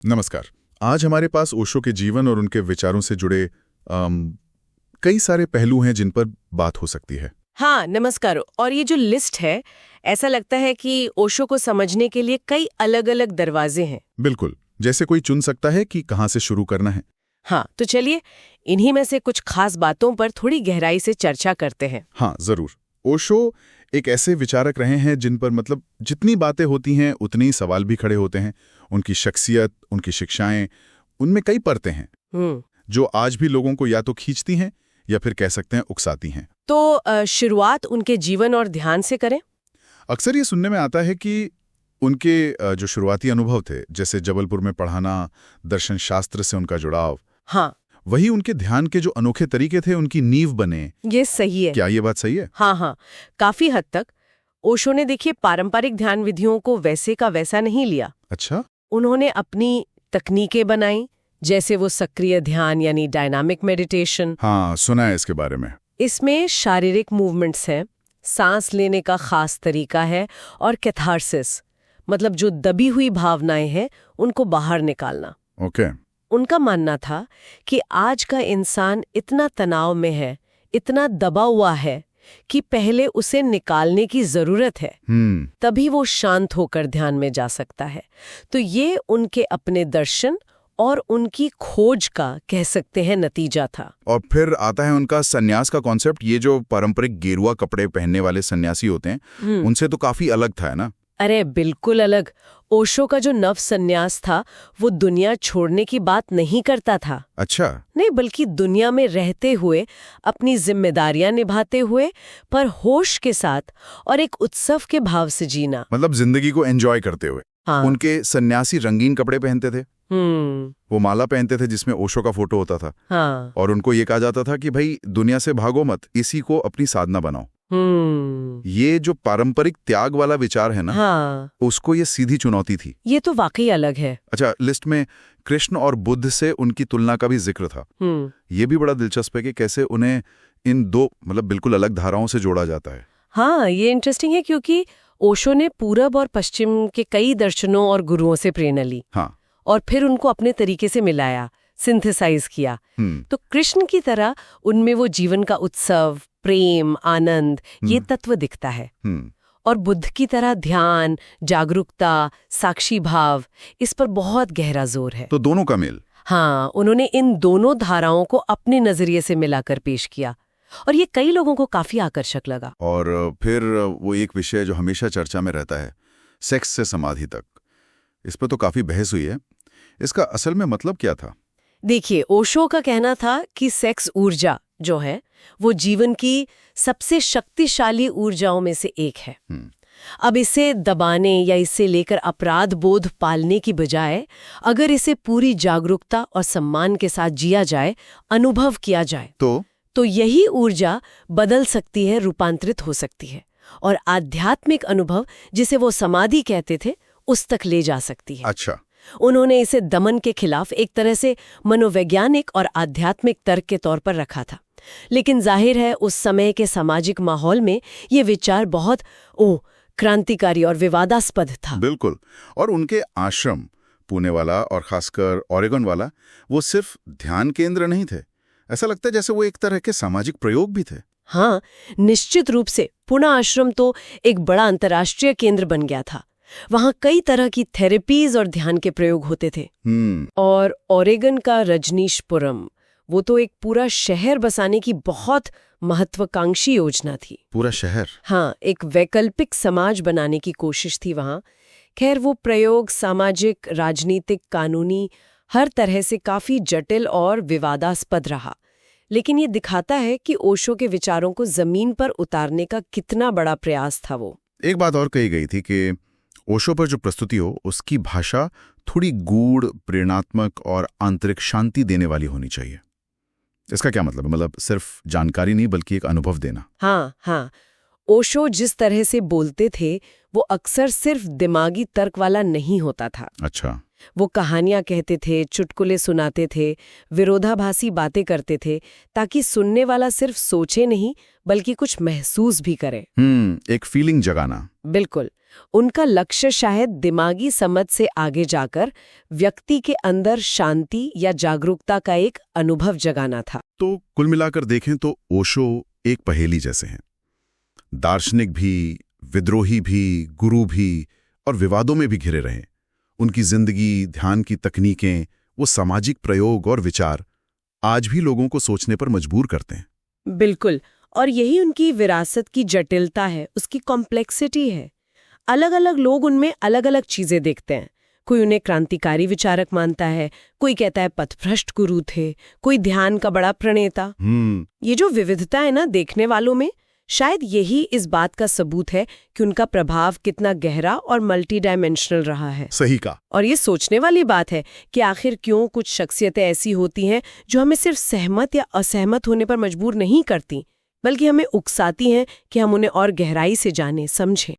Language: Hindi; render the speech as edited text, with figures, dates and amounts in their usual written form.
नमस्कार। आज हमारे पास ओशो के जीवन और उनके विचारों से जुड़े कई सारे पहलू हैं जिन पर बात हो सकती है। हाँ, नमस्कार। और ये जो लिस्ट है, ऐसा लगता है कि ओशो को समझने के लिए कई अलग-अलग दरवाजे हैं। बिल्कुल, जैसे कोई चुन सकता है कि कहाँ से शुरू करना है। हाँ, तो चलिए इन्हीं में से कुछ खास बातों पर थोड़ी गहराई से चर्चा करते हैं। हाँ, जरूर। ओशो एक ऐसे विचारक रहे हैं जिन पर जितनी बातें होती हैं उतने ही सवाल भी खड़े होते हैं। उनकी शख्सियत, उनकी शिक्षाएं, उनमें कई परतें हैं जो आज भी लोगों को या तो खींचती हैं या फिर कह सकते हैं उकसाती हैं। तो शुरुआत उनके जीवन और ध्यान से करें। अक्सर ये सुनने में आता है कि उनके जो शुरुआती अनुभव थे, जैसे जबलपुर में पढ़ाना, दर्शन शास्त्र से उनका जुड़ाव, हाँ, वही उनके ध्यान के जो अनोखे तरीके थे उनकी नींव बने। ये सही है। क्या ये बात सही है? हाँ, काफी हद तक। ओशो ने देखिए पारंपरिक ध्यान विधियों को वैसे का वैसा नहीं लिया। अच्छा। उन्होंने अपनी तकनीकें बनाई, जैसे वो सक्रिय ध्यान यानी डायनामिक मेडिटेशन। हाँ, सुना है इसके बारे में। इसमें शारीरिक मूवमेंट्स हैं, सांस लेने का खास तरीका है और कैथारसिस, मतलब जो दबी हुई भावनाएं हैं उनको बाहर निकालना। ओके। उनका मानना था कि आज का इंसान इतना तनाव में है, इतना दबा हुआ है कि पहले उसे निकालने की जरूरत है, तभी वो शांत होकर ध्यान में जा सकता है। तो ये उनके अपने दर्शन और उनकी खोज का कह सकते हैं नतीजा था। और फिर आता है उनका सन्यास का कॉन्सेप्ट। ये जो पारंपरिक गेरुआ कपड़े पहनने वाले सन्यासी होते हैं, उनसे तो काफी अलग था, है ना? अरे बिल्कुल अलग। ओशो का जो नव सन्यास था वो दुनिया छोड़ने की बात नहीं करता था। अच्छा। नहीं, बल्कि दुनिया में रहते हुए, अपनी जिम्मेदारियां निभाते हुए, पर होश के साथ और एक उत्सव के भाव से जीना। मतलब जिंदगी को एंजॉय करते हुए। हाँ। उनके सन्यासी रंगीन कपड़े पहनते थे। वो माला पहनते थे जिसमें ओशो का फोटो होता था। हाँ। और उनको ये कहा जाता था कि भाई दुनिया से भागो मत, इसी को अपनी साधना बनाओ। ये जो पारंपरिक त्याग वाला विचार है ना, हाँ, उसको ये सीधी चुनौती थी। ये तो वाकई अलग है। अच्छा, लिस्ट में कृष्ण और बुद्ध से उनकी तुलना का भी जिक्र था। ये भी बड़ा दिलचस्प है कि कैसे उन्हें इन दो बिल्कुल अलग धाराओं से जोड़ा जाता है। हाँ, ये इंटरेस्टिंग है क्योंकि ओशो ने पूरब और पश्चिम के कई दर्शनों और गुरुओं से प्रेरणा ली। हाँ। और फिर उनको अपने तरीके से मिलाया, सिंथेसाइज किया। तो कृष्ण की तरह उनमें वो जीवन का उत्सव, प्रेम, आनंद, ये तत्व दिखता है। और बुद्ध की तरह ध्यान, जागरूकता, साक्षी भाव, इस पर बहुत गहरा जोर है। तो दोनों का मेल। हाँ, उन्होंने इन दोनों धाराओं को अपने नजरिए से मिलाकर पेश किया और ये कई लोगों को काफी आकर्षक लगा। और फिर वो एक विषय जो हमेशा चर्चा में रहता है, सेक्स से समाधि तक, इस पर तो काफी बहस हुई है। इसका असल में मतलब क्या था? देखिए, ओशो का कहना था कि सेक्स ऊर्जा जो है वो जीवन की सबसे शक्तिशाली ऊर्जाओं में से एक है। अब इसे दबाने या इसे लेकर अपराध बोध पालने की बजाय अगर इसे पूरी जागरूकता और सम्मान के साथ जिया जाए, अनुभव किया जाए, तो यही ऊर्जा बदल सकती है, रूपांतरित हो सकती है और आध्यात्मिक अनुभव, जिसे वो समाधि कहते थे, उस तक ले जा सकती है। अच्छा। उन्होंने इसे दमन के खिलाफ एक तरह से मनोवैज्ञानिक और आध्यात्मिक तर्क के तौर पर रखा था। लेकिन जाहिर है उस समय के सामाजिक माहौल में ये विचार बहुत क्रांतिकारी और विवादास्पद था। बिल्कुल। और उनके आश्रम, पुणे वाला और खासकर ओरेगन वाला, वो सिर्फ ध्यान केंद्र नहीं थे। ऐसा लगता है जैसे वो एक तरह के सामाजिक प्रयोग भी थे। हाँ, निश्चित रूप से पुणे आश्रम तो एक बड़ा अंतर्राष्ट्रीय केंद्र बन गया था। वहाँ कई तरह की थेरेपीज और ध्यान के प्रयोग होते थे। और ओरेगन का रजनीशपुरम, वो तो एक पूरा शहर बसाने की बहुत महत्वाकांक्षी योजना थी। पूरा शहर? हाँ, एक वैकल्पिक समाज बनाने की कोशिश थी वहाँ। खैर, वो प्रयोग सामाजिक, राजनीतिक, कानूनी, हर तरह से काफी जटिल और विवादास्पद रहा। लेकिन ये दिखाता है कि ओशो के विचारों को जमीन पर उतारने का कितना बड़ा प्रयास था वो। एक बात और कही गई थी कि ओशो पर जो प्रस्तुति हो, उसकी भाषा थोड़ी गूढ़, प्रेरणात्मक और आंतरिक शांति देने वाली होनी चाहिए। इसका क्या मतलब है? मतलब सिर्फ जानकारी नहीं, बल्कि एक अनुभव देना। हाँ, ओशो जिस तरह से बोलते थे वो अक्सर सिर्फ दिमागी तर्क वाला नहीं होता था। अच्छा। वो कहानियां कहते थे, चुटकुले सुनाते थे, विरोधाभासी बातें करते थे, ताकि सुनने वाला सिर्फ सोचे नहीं बल्कि कुछ महसूस भी करे। एक फीलिंग जगाना। बिल्कुल। उनका लक्ष्य शायद दिमागी समझ से आगे जाकर व्यक्ति के अंदर शांति या जागरूकता का एक अनुभव जगाना था। तो कुल मिलाकर देखें तो ओशो एक पहेली जैसे हैं। दार्शनिक भी, विद्रोही भी, गुरु भी और विवादों में भी घिरे रहे। उनकी जिंदगी, ध्यान की तकनीकें, वो सामाजिक प्रयोग और विचार आज भी लोगों को सोचने पर मजबूर करते हैं। बिल्कुल। और यही उनकी विरासत की जटिलता है, उसकी कॉम्प्लेक्सिटी है। अलग अलग लोग उनमें अलग अलग चीजें देखते हैं। कोई उन्हें क्रांतिकारी विचारक मानता है, कोई कहता है पथभ्रष्ट गुरु थे, कोई ध्यान का बड़ा प्रणेता। ये जो विविधता है ना देखने वालों में, शायद यही इस बात का सबूत है कि उनका प्रभाव कितना गहरा और मल्टी डायमेंशनल रहा है। सही कहा। और ये सोचने वाली बात है कि आखिर क्यों कुछ शख्सियतें ऐसी होती हैं जो हमें सिर्फ सहमत या असहमत होने पर मजबूर नहीं करती, बल्कि हमें उकसाती हैं कि हम उन्हें और गहराई से जानें, समझें।